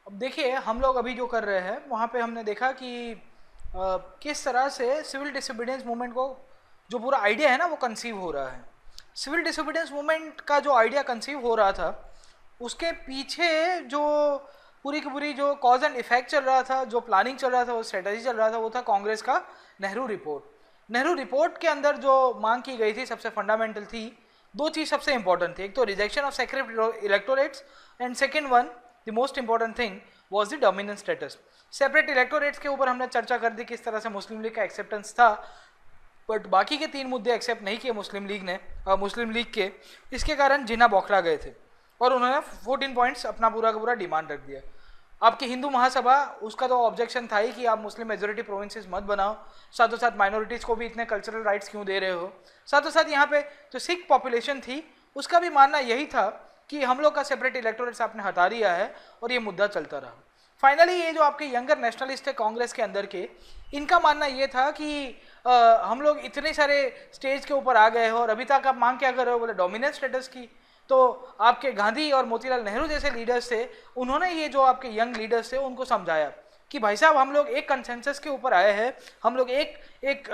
अब देखिए हम लोग अभी जो कर रहे हैं वहाँ पे हमने देखा कि किस तरह से सिविल डिसोबीडियंस मूवमेंट को जो पूरा आइडिया है ना वो कंसीव हो रहा है। सिविल डिसोबीडियंस मूवमेंट का जो आइडिया कंसीव हो रहा था उसके पीछे जो पूरी की पूरी जो कॉज एंड इफेक्ट चल रहा था, जो प्लानिंग चल रहा था, वो स्ट्रेटजी चल रहा था, वो था कांग्रेस का नेहरू रिपोर्ट। नेहरू रिपोर्ट के अंदर जो मांग की गई थी सबसे फंडामेंटल थी, दो चीज़ सबसे इंपॉर्टेंट थी। एक तो rejection of secret electorates and second one the most important thing was the dominance status. Separate electorates के ऊपर हमने चर्चा कर दी किस तरह से मुस्लिम लीग का एक्सेप्टेंस था, बट बाकी के तीन मुद्दे एक्सेप्ट नहीं किए मुस्लिम लीग के। इसके कारण जिन्ना बौखला गए थे और उन्होंने 14 पॉइंट्स अपना पूरा का पूरा डिमांड रख दिया। आपकी हिंदू महासभा उसका तो ऑब्जेक्शन था ही कि आप मुस्लिम मेजोरिटी प्रोविंसेस मत बनाओ, साथों साथ माइनॉरिटीज़ को भी इतने कल्चरल राइट्स क्यों दे रहे हो। साथों साथ यहाँ पे जो सिख पॉपुलेशन थी उसका भी मानना यही था कि हम लोग का सेपरेट इलेक्टोरेट्स आपने हटा दिया है, और ये मुद्दा चलता रहा। फाइनली ये जो आपके यंगर नेशनलिस्ट है कांग्रेस के अंदर के, इनका मानना ये था कि हम लोग इतने सारे स्टेज के ऊपर आ गए हो और अभी तक आप मांग क्या कर रहे हो, बोले डोमिनेंस स्टेटस की। तो आपके गांधी और मोतीलाल नेहरू जैसे लीडर्स थे, उन्होंने ये जो आपके यंग लीडर्स थे उनको समझाया कि भाई साहब हम लोग एक कंसेंसस के ऊपर आए हैं, हम लोग एक एक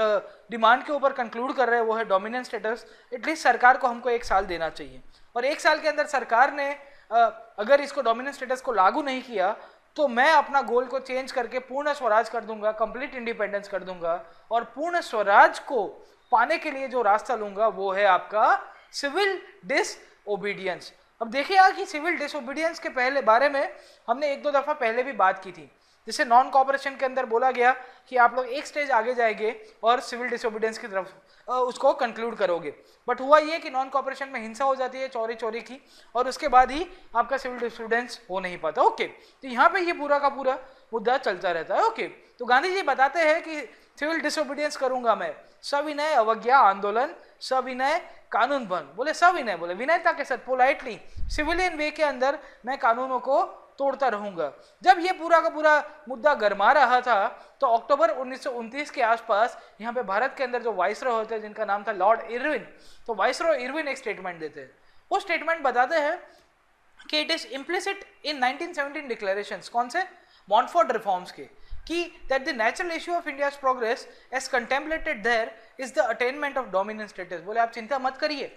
डिमांड के ऊपर कंक्लूड कर रहे हैं, वो है डोमिनेंस स्टेटस। एटलीस्ट सरकार को हमको एक साल देना चाहिए, और एक साल के अंदर सरकार ने अगर इसको डोमिनेंस स्टेटस को लागू नहीं किया तो मैं अपना गोल को चेंज करके पूर्ण स्वराज कर दूंगा, कंप्लीट इंडिपेंडेंस कर दूंगा, और पूर्ण स्वराज को पाने के लिए जो रास्ता लूंगा वो है आपका सिविल डिसओबीडियंस। अब देखिए यार कि सिविल डिसओबीडियंस के पहले बारे में हमने एक दो दफा पहले भी बात की थी, जिसे नॉन कॉपरेशन के अंदर बोला गया कि आप लोग एक स्टेज आगे जाएंगे और सिविल डिसोबीडियंस की तरफ उसको कंक्लूड करोगे। बट हुआ ये कि नॉन कॉपरेशन में हिंसा हो जाती है चोरी चोरी की, और उसके बाद ही आपका सिविल डिसोबीडियंस हो नहीं पाता। ओके, तो यहाँ पे ये पूरा का पूरा मुद्दा चलता रहता है। ओके, तो गांधी जी बताते हैं कि सिविल डिसोबीडियंस करूंगा मैं, सविनय अवज्ञा आंदोलन, सविनय कानून भंग। बोले सविनय, बोले विनयता के साथ पोलाइटली सिविलियन वे के अंदर मैं कानूनों को तोड़ता रहूंगा। जब ये पूरा का पूरा मुद्दा गरमा रहा था तो अक्टूबर 1929 के आसपास यहाँ पे भारत के अंदर जो वाइसरॉय होते हैं जिनका नाम था लॉर्ड इरविन, तो वाइसरॉय इरविन एक स्टेटमेंट देते हैं। वो स्टेटमेंट बताते हैं कि it is implicit in 1917 declarations, कौन से, मॉन्टफोर्ड रिफॉर्म्स के, कि that the natural issue of India's progress as contemplated there is the attainment of dominance status. बोले आप चिंता मत करिए,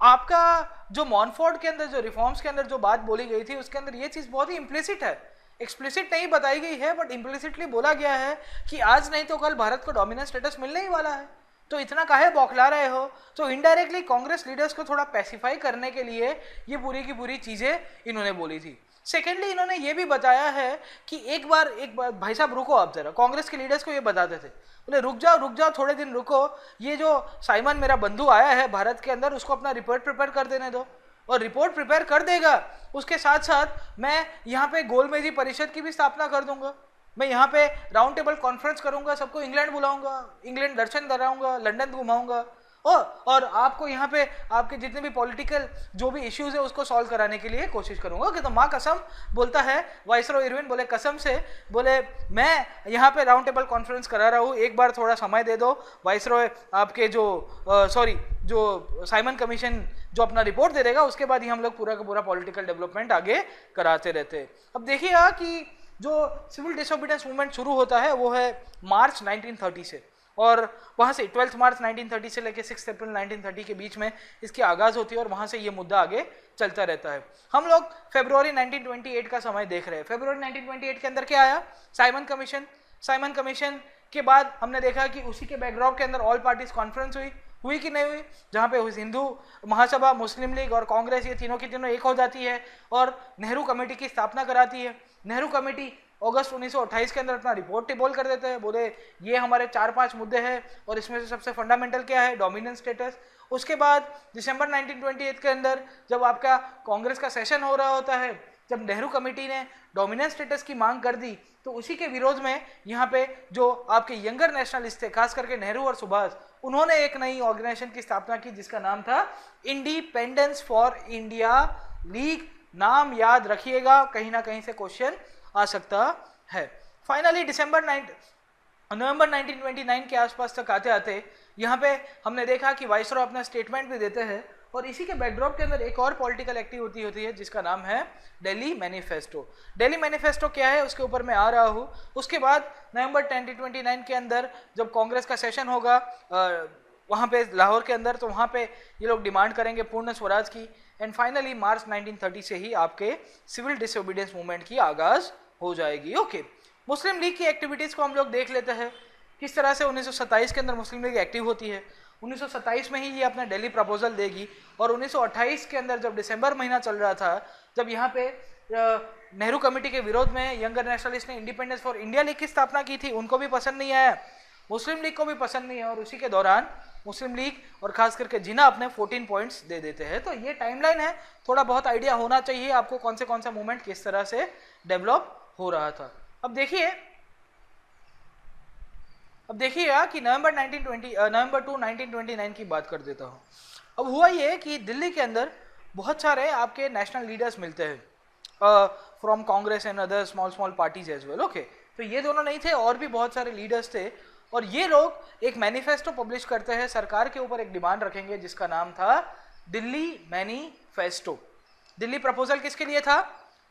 आपका जो मॉन्फोर्ड के अंदर जो रिफॉर्म्स के अंदर जो बात बोली गई थी उसके अंदर ये चीज बहुत ही इम्प्लिसिट है, एक्सप्लिसिट नहीं बताई गई है, बट इम्प्लिसिटली बोला गया है कि आज नहीं तो कल भारत को डोमिनेंस स्टेटस मिलने ही वाला है, तो इतना काहे बौखला रहे हो। तो इनडायरेक्टली कांग्रेस लीडर्स को थोड़ा पैसिफाई करने के लिए ये पूरी की पूरी चीजें इन्होंने बोली थी। सेकेंडली इन्होंने ये भी बताया है कि एक बार भाई साहब रुको, आप जरा कांग्रेस के लीडर्स को ये बताते थे, बोले रुक जाओ थोड़े दिन रुको, ये जो साइमन मेरा बंधु आया है भारत के अंदर उसको अपना रिपोर्ट प्रिपेयर कर देने दो, और रिपोर्ट प्रिपेयर कर देगा उसके साथ साथ मैं यहाँ पे गोलमेजी परिषद की भी स्थापना कर दूंगा, मैं यहाँ पे राउंड टेबल कॉन्फ्रेंस करूंगा, सबको इंग्लैंड बुलाऊंगा, इंग्लैंड दर्शन कराऊंगा, लंदन घुमाऊंगा, और आपको यहाँ पे आपके जितने भी पॉलिटिकल जो भी इश्यूज है उसको सॉल्व कराने के लिए कोशिश करूंगा। कि तो माँ कसम बोलता है वाइसरॉय इरविन, बोले कसम से, बोले मैं यहाँ पे राउंड टेबल कॉन्फ्रेंस करा रहा हूँ, एक बार थोड़ा समय दे दो वाइसरॉय, आपके जो जो साइमन कमीशन जो अपना रिपोर्ट दे देगा उसके बाद ही हम लोग पूरा का पूरा पॉलिटिकल डेवलपमेंट आगे कराते रहते हैं। अब देखिए कि जो सिविल डिसोबीडियंस मूवमेंट शुरू होता है वो है मार्च 1930 से, और वहाँ से 12 मार्च 1930 से लेकर 6 अप्रैल 1930 के बीच में इसकी आगाज़ होती है, और वहाँ से ये मुद्दा आगे चलता रहता है। हम लोग फरवरी 1928 का समय देख रहे हैं। फरवरी 1928 के अंदर क्या आया, साइमन कमीशन। साइमन कमीशन के बाद हमने देखा कि उसी के बैकग्राउंड के अंदर ऑल पार्टीज कॉन्फ्रेंस हुई कि नहीं हुई, जहाँ पे हिंदू महासभा, मुस्लिम लीग और कांग्रेस ये तीनों की तीनों एक हो जाती है और नेहरू कमेटी की स्थापना कराती है। नेहरू कमेटी अगस्त 1928 के अंदर अपना रिपोर्ट टिबोल कर देते हैं, बोले ये हमारे 4-5 मुद्दे हैं और इसमें से सबसे फंडामेंटल क्या है, डोमिनेंस स्टेटस। उसके बाद दिसंबर 1928 के अंदर जब आपका कांग्रेस का सेशन हो रहा होता है, जब नेहरू कमेटी ने डोमिनेंस स्टेटस की मांग कर दी, तो उसी के विरोध में यहाँ पे जो आपके यंगर नेशनलिस्ट थे, खास करके नेहरू और सुभाष, उन्होंने एक नई ऑर्गेनाइजेशन की स्थापना की जिसका नाम था इंडिपेंडेंस फॉर इंडिया लीग। नाम याद रखिएगा, कहीं ना कहीं से क्वेश्चन आ सकता है। फाइनली नवंबर 1929 के आसपास तक आते आते यहाँ पे हमने देखा कि वाइसरॉय अपना स्टेटमेंट भी देते हैं, और इसी के बैकड्रॉप के अंदर एक और पॉलिटिकल एक्टिविटी होती है जिसका नाम है दिल्ली मैनिफेस्टो। दिल्ली मैनिफेस्टो क्या है उसके ऊपर मैं आ रहा हूँ। उसके बाद नवंबर 2029 के अंदर जब कांग्रेस का सेशन होगा वहाँ पे लाहौर के अंदर, तो वहाँ पे ये लोग डिमांड करेंगे पूर्ण स्वराज की। एंड फाइनली मार्च 1930 से ही आपके सिविल डिसोबीडियंस मूवमेंट की आगाज हो जाएगी। ओके, मुस्लिम लीग की एक्टिविटीज़ को हम लोग देख लेते हैं किस तरह से 1927 के अंदर मुस्लिम लीग एक्टिव होती है। 1927 में ही ये अपना दिल्ली प्रपोजल देगी और 1928 के अंदर जब दिसंबर महीना चल रहा था, जब यहाँ पे नेहरू कमेटी के विरोध में यंगर नेशनलिस्ट ने इंडिपेंडेंस फॉर इंडिया लीग की स्थापना की थी, उनको भी पसंद नहीं आया, मुस्लिम लीग को भी पसंद नहीं है, और उसी के दौरान मुस्लिम लीग और खास करके जिन्ना अपने 14 पॉइंट्स दे देते हैं। तो ये टाइमलाइन है, थोड़ा बहुत आइडिया होना चाहिए आपको कौन सा मूवमेंट किस तरह से डेवलप हो रहा था। अब देखिए कि नवंबर 2 1929 की बात कर देता हूँ। अब हुआ ये कि दिल्ली के अंदर बहुत सारे आपके नेशनल लीडर्स मिलते हैं from Congress and other small parties as well. Okay, तो ये दोनों नहीं थे, और भी बहुत सारे लीडर्स थे, और ये लोग एक मैनिफेस्टो पब्लिश करते हैं, सरकार के ऊपर एक डिमांड रखेंगे जिसका नाम था दिल्ली मैनिफेस्टो। दिल्ली प्रपोजल किसके लिए था?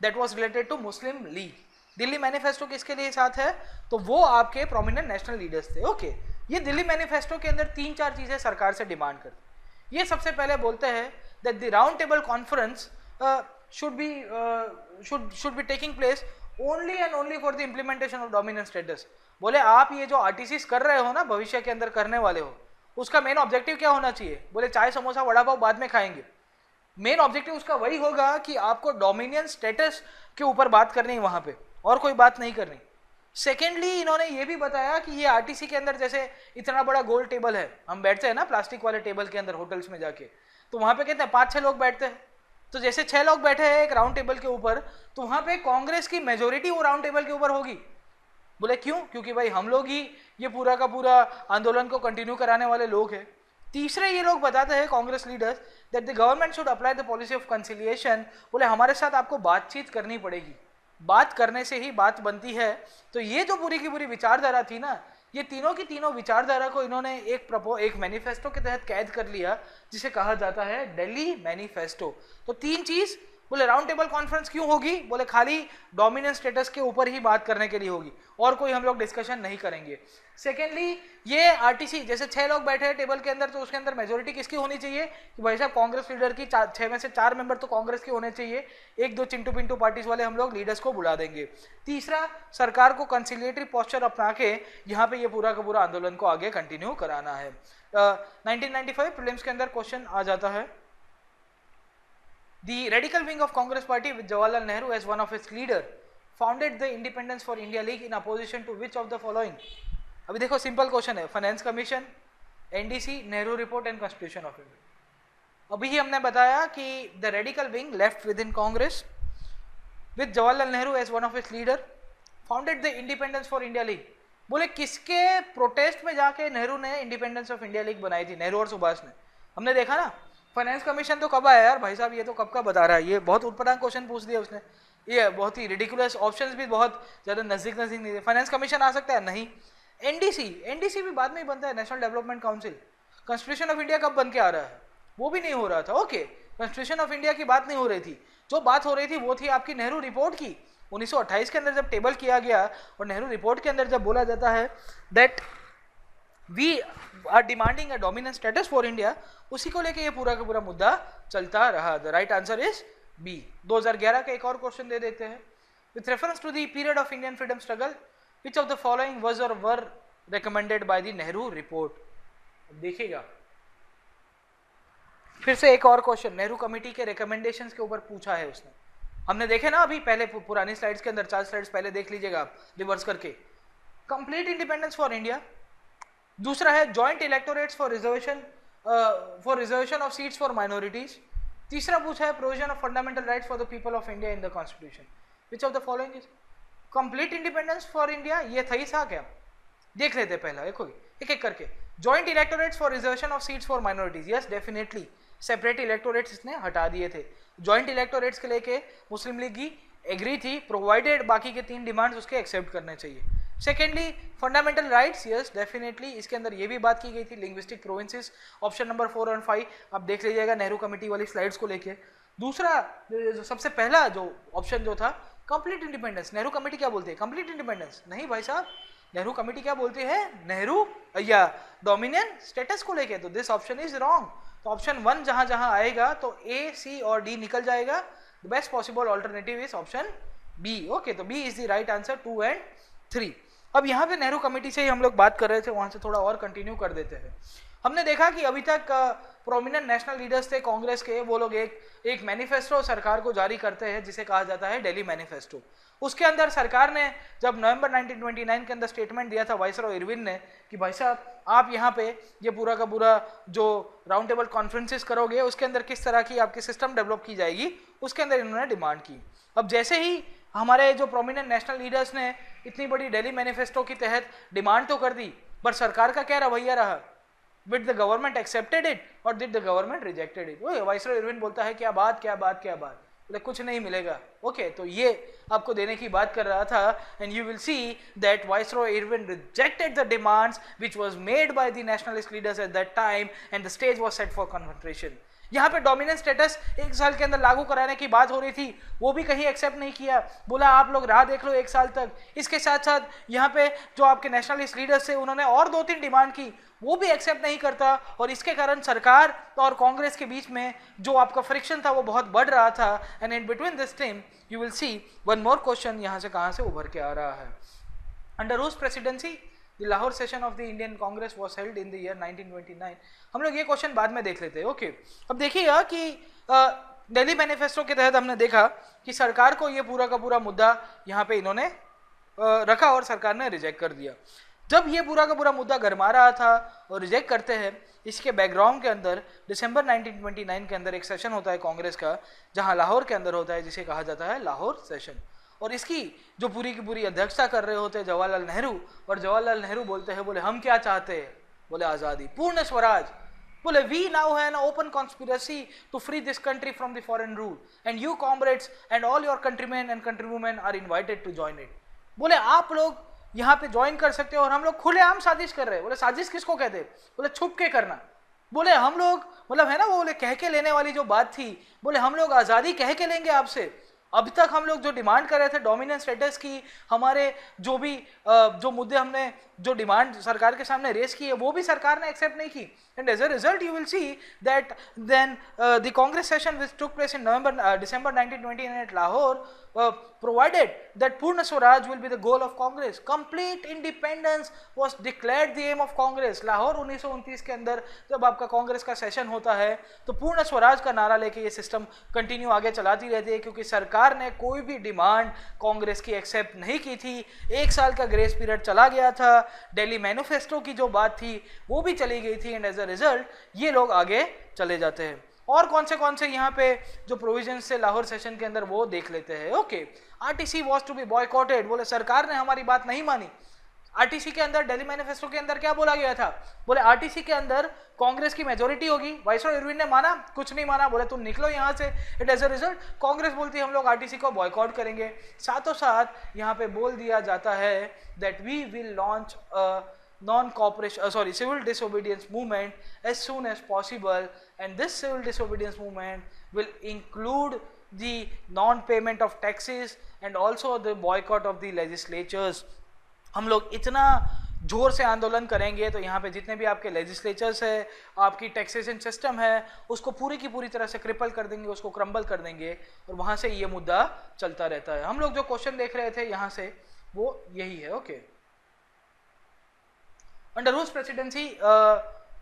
That was related to Muslim League. Delhi manifesto किसके लिए साथ है? तो वो आपके प्रोमिनेंट नेशनल लीडर्स थे। ओके, ये दिल्ली मैनिफेस्टो के अंदर 3-4 चीजें सरकार से डिमांड करते। ये सबसे पहले बोलते हैं that the round table conference should be taking place only and only for the implementation of dominant status। बोले आप ये जो आरटीसीज कर रहे हो ना, भविष्य के अंदर करने वाले हो, उसका मेन ऑब्जेक्टिव क्या होना चाहिए? बोले चाय समोसा वड़ा पाव बाद में खाएंगे, मेन ऑब्जेक्टिव उसका वही होगा कि आपको डोमिनियन स्टेटस के ऊपर बात करनी है वहां पे, और कोई बात नहीं करनी। सेकेंडली इन्होंने ये भी बताया कि ये आरटीसी के अंदर जैसे इतना बड़ा गोल टेबल है, हम बैठते हैं ना प्लास्टिक वाले टेबल के अंदर होटल्स में जाके, तो वहां पे कहते हैं 5-6 लोग बैठते हैं, तो जैसे 6 लोग बैठे हैं एक राउंड टेबल के ऊपर, तो वहां पे कांग्रेस की मेजोरिटी वो राउंड टेबल के ऊपर होगी। बोले क्यों? क्योंकि भाई हम लोग ही ये पूरा का पूरा आंदोलन को कंटिन्यू कराने वाले लोग हैं। तीसरे ये लोग बताते हैं Congress leaders that the government should apply the policy of conciliation. बोले हमारे साथ आपको बातचीत करनी पड़ेगी, बात करने से ही बात बनती है। तो ये जो पूरी की पूरी विचारधारा थी ना, ये तीनों की तीनों विचारधारा को इन्होंने एक मैनिफेस्टो के तहत कैद कर लिया, जिसे कहा जाता है दिल्ली मैनिफेस्टो। तो 3 चीज, बोले राउंड टेबल कॉन्फ्रेंस क्यों होगी? बोले खाली डोमिनेंस स्टेटस के ऊपर ही बात करने के लिए होगी, और कोई हम लोग डिस्कशन नहीं करेंगे। सेकेंडली ये आरटीसी जैसे 6 लोग बैठे हैं टेबल के अंदर, तो उसके अंदर मेजोरिटी किसकी होनी चाहिए कि भाई साहब कांग्रेस लीडर की 6 में से 4 मेंबर तो कांग्रेस के होने चाहिए, 1-2 चिंटू पिंटू पार्टीज वाले हम लोग लीडर्स को बुला देंगे। तीसरा, सरकार को कंसिलिएटरी पोस्चर अपना के यहाँ पे ये पूरा का पूरा आंदोलन को आगे कंटिन्यू कराना है। 1995 प्रीलिम्स के अंदर क्वेश्चन आ जाता है, The radical wing of Congress party with Jawaharlal Nehru as one of its leader founded the Independence for India League in opposition to which of the following? अभी देखो सिंपल क्वेश्चन है, finance commission, NDC, Nehru report and constitution of India. अभी ही हमने बताया कि the radical wing left within Congress with Jawaharlal Nehru as one of its leader founded the independence for India league. बोले किसके प्रोटेस्ट में जाके नेहरू ने इंडिपेंडेंस ऑफ इंडिया लीग बनाई थी? नेहरू और सुभाष ने। हमने देखा ना फाइनेंस कमीशन तो कब आया यार भाई साहब, ये तो कब का बता रहा है, ये बहुत उटपटांग क्वेश्चन पूछ दिया उसने, ये बहुत ही रिडिकुलस, ऑप्शंस भी बहुत ज़्यादा नजदीक नहीं थे। फाइनेंस कमीशन आ सकता है? नहीं। एनडीसी भी बाद में ही बनता है, national development council. Constitution of India कब बन के आ रहा है? वो भी नहीं हो रहा था। ओके, कॉन्स्टिट्यूशन ऑफ इंडिया की बात नहीं हो रही थी, जो बात हो रही थी वो थी आपकी नेहरू रिपोर्ट की। 1928 के अंदर जब टेबल किया गया और नेहरू रिपोर्ट के अंदर जब बोला जाता है that we are demanding a dominant status for India, उसी को लेके ये पूरा का पूरा मुद्दा चलता रहा। The right answer is B. 2011 का एक और क्वेश्चन दे देते हैं, with reference to the period of Indian freedom struggle which of the following was or were recommended by the Nehru report. देखिएगा फिर से एक और क्वेश्चन नेहरू कमेटी के रिकमेंडेशंस के ऊपर पूछा है उसने। हमने देखे ना अभी पहले पुरानी स्लाइड्स के अंदर, 4 स्लाइड्स पहले देख लीजिएगा आप रिवर्स करके। कंप्लीट इंडिपेंडेंस फॉर इंडिया, दूसरा है joint electorates for reservation of seats for minorities, तीसरा पूछा है provision of fundamental rights for the people of India in the constitution. Which of the following is complete independence for India? ये था ही था क्या? देख लेते पहला, देखो एक एक करके। Joint electorates for reservation of seats for minorities, yes definitely. Separate electorates इसने हटा दिए थे। जॉइंट इलेक्टोरेट्स के लेके मुस्लिम लीग की एग्री थी, प्रोवाइडेड बाकी के 3 डिमांड्स उसके एक्सेप्ट करने चाहिए। Secondly fundamental rights, yes definitely, इसके अंदर ये भी बात की गई थी, लिंग्विस्टिक प्रोविंसेस, ऑप्शन नंबर 4 और 5 आप देख लीजिएगा नेहरू कमेटी वाली स्लाइड्स को लेके। दूसरा जो सबसे पहला जो ऑप्शन जो था, कंप्लीट इंडिपेंडेंस। नेहरू कमेटी क्या बोलती है? कंप्लीट इंडिपेंडेंस नहीं भाई साहब, नेहरू कमेटी क्या बोलती है? नेहरू या डोमिनियन स्टेटस को लेके। तो दिस ऑप्शन इज रॉन्ग। तो ऑप्शन 1 जहां जहां आएगा तो ए, सी और डी निकल जाएगा। The best possible alternative is option B. Okay, तो B is the right answer 2 and 3। अब यहाँ पे नेहरू कमेटी से ही हम लोग बात कर रहे थे, वहां से थोड़ा और कंटिन्यू कर देते हैं। हमने देखा कि अभी तक प्रोमिनेंट नेशनल लीडर्स थे कांग्रेस के, वो लोग एक मैनिफेस्टो सरकार को जारी करते हैं जिसे कहा जाता है दिल्ली मैनिफेस्टो। उसके अंदर सरकार ने जब नवंबर 1929 के अंदर स्टेटमेंट दिया था वाइसरॉय इरविन ने कि भाई साहब आप यहाँ पे ये पूरा का पूरा जो राउंड टेबल कॉन्फ्रेंसेस करोगे उसके अंदर किस तरह की आपकी सिस्टम डेवलप की जाएगी, उसके अंदर इन्होंने डिमांड की। अब जैसे ही हमारे जो प्रोमिनेंट नेशनल लीडर्स ने इतनी बड़ी दिल्ली मैनिफेस्टो के तहत डिमांड तो कर दी, पर सरकार का क्या रवैया रहा? Did the government accepted it or did the government rejected it? वो वाइसरॉय इरविन बोलता है क्या बात क्या बात क्या बात, बोले कुछ नहीं मिलेगा। ओके, तो ये आपको देने की बात कर रहा था। And you will see that viceroy Irwin rejected the demands which was made by the nationalist leaders at that time and the stage was set for confrontation. यहाँ पे डोमिनेंस स्टेटस 1 साल के अंदर लागू कराने की बात हो रही थी, वो भी कहीं एक्सेप्ट नहीं किया, बोला आप लोग राह देख लो 1 साल तक। इसके साथ साथ यहाँ पे जो आपके नेशनलिस्ट लीडर्स थे उन्होंने और 2-3 डिमांड की, वो भी एक्सेप्ट नहीं करता, और इसके कारण सरकार और कांग्रेस के बीच में जो आपका फ्रिक्शन था वो बहुत बढ़ रहा था। And in between this time you will see one more question यहाँ से कहाँ से उभर के आ रहा है। Under whose presidency the Lahore session of the Indian Congress was held in the year 1929। हम लोग ये क्वेश्चन बाद में देख लेते हैं। ओके, अब देखिएगा कि दिल्ली मैनिफेस्टो के तहत हमने देखा कि सरकार को ये पूरा का पूरा मुद्दा यहाँ पे इन्होंने रखा और सरकार ने रिजेक्ट कर दिया। जब ये पूरा का पूरा मुद्दा गरमा रहा था और रिजेक्ट करते हैं, इसके बैकग्राउंड के अंदर दिसंबर 1929 के अंदर एक सेशन होता है कांग्रेस का, जहां लाहौर के अंदर होता है, जिसे कहा जाता है लाहौर सेशन। और इसकी जो पूरी की पूरी अध्यक्षता कर रहे होते हैं जवाहरलाल नेहरू, और जवाहरलाल नेहरू बोलते हैं, बोले हम क्या चाहते हैं? बोले आज़ादी, पूर्ण स्वराज। बोले we now have an open conspiracy to free this country from the foreign rule and you comrades and all your countryman and countrywomen are invited to join it. बोले आप लोग यहाँ पे ज्वाइन कर सकते हो और हम लोग खुलेआम साजिश कर रहे हैं। बोले साजिश किसको कहते हैं? बोले छुप के करना। बोले हम लोग मतलब है ना वो, बोले कह के लेने वाली जो बात थी, बोले हम लोग आज़ादी कह के लेंगे आपसे। अब तक हम लोग जो डिमांड कर रहे थे डोमिनेंस स्टेटस की, हमारे जो भी जो मुद्दे हमने जो डिमांड सरकार के सामने रेस की है वो भी सरकार ने एक्सेप्ट नहीं की। And as a result you will see that then the Congress session which took place in December 1929 at Lahore provided that Purna Swaraj will be the goal of Congress. Complete independence was declared the aim of Congress. Lahore 1929 के अंदर जब आपका कांग्रेस का session होता है तो पूर्ण स्वराज का नारा लेके ये सिस्टम कंटिन्यू आगे चलाती रहती है, क्योंकि सरकार ने कोई भी डिमांड कांग्रेस की एक्सेप्ट नहीं की थी। 1 साल का ग्रेस पीरियड चला गया था, दिल्ली मैनिफेस्टो की जो बात थी वो भी चली गई थी, एंड एज अ रिजल्ट ये लोग आगे चले जाते हैं। और कौन से यहाँ पे जो प्रोविजंस से लाहौर सेशन के अंदर वो देख लेते हैं। Okay, RTC was to be boycotted. बोले सरकार ने हमारी बात नहीं मानी। आरटीसी के अंदर दिल्ली मैनिफेस्टो के अंदर क्या बोला गया था? बोले आरटीसी के अंदर कांग्रेस की मेजोरिटी होगी। वाइसरॉय इरविन ने माना? कुछ नहीं माना, बोले तुम निकलो यहाँ से। It as a result Congress बोलती है हम लोग आरटीसी को बॉयकॉट करेंगे। साथों साथ यहाँ पे बोल दिया जाता है that we will launch civil disobedience movement as soon as possible, and this civil disobedience movement will include the non-payment of taxes and also the boycott of the legislatures. हम लोग इतना जोर से आंदोलन करेंगे तो यहाँ पे जितने भी आपके लेजिस्लेचर्स है, आपकी टैक्सेशन सिस्टम है, उसको पूरी की पूरी तरह से क्रिपल कर देंगे, उसको क्रम्बल कर देंगे, और वहाँ से ये मुद्दा चलता रहता है। हम लोग जो क्वेश्चन देख रहे थे यहाँ से वो यही है। Okay, Under whose presidency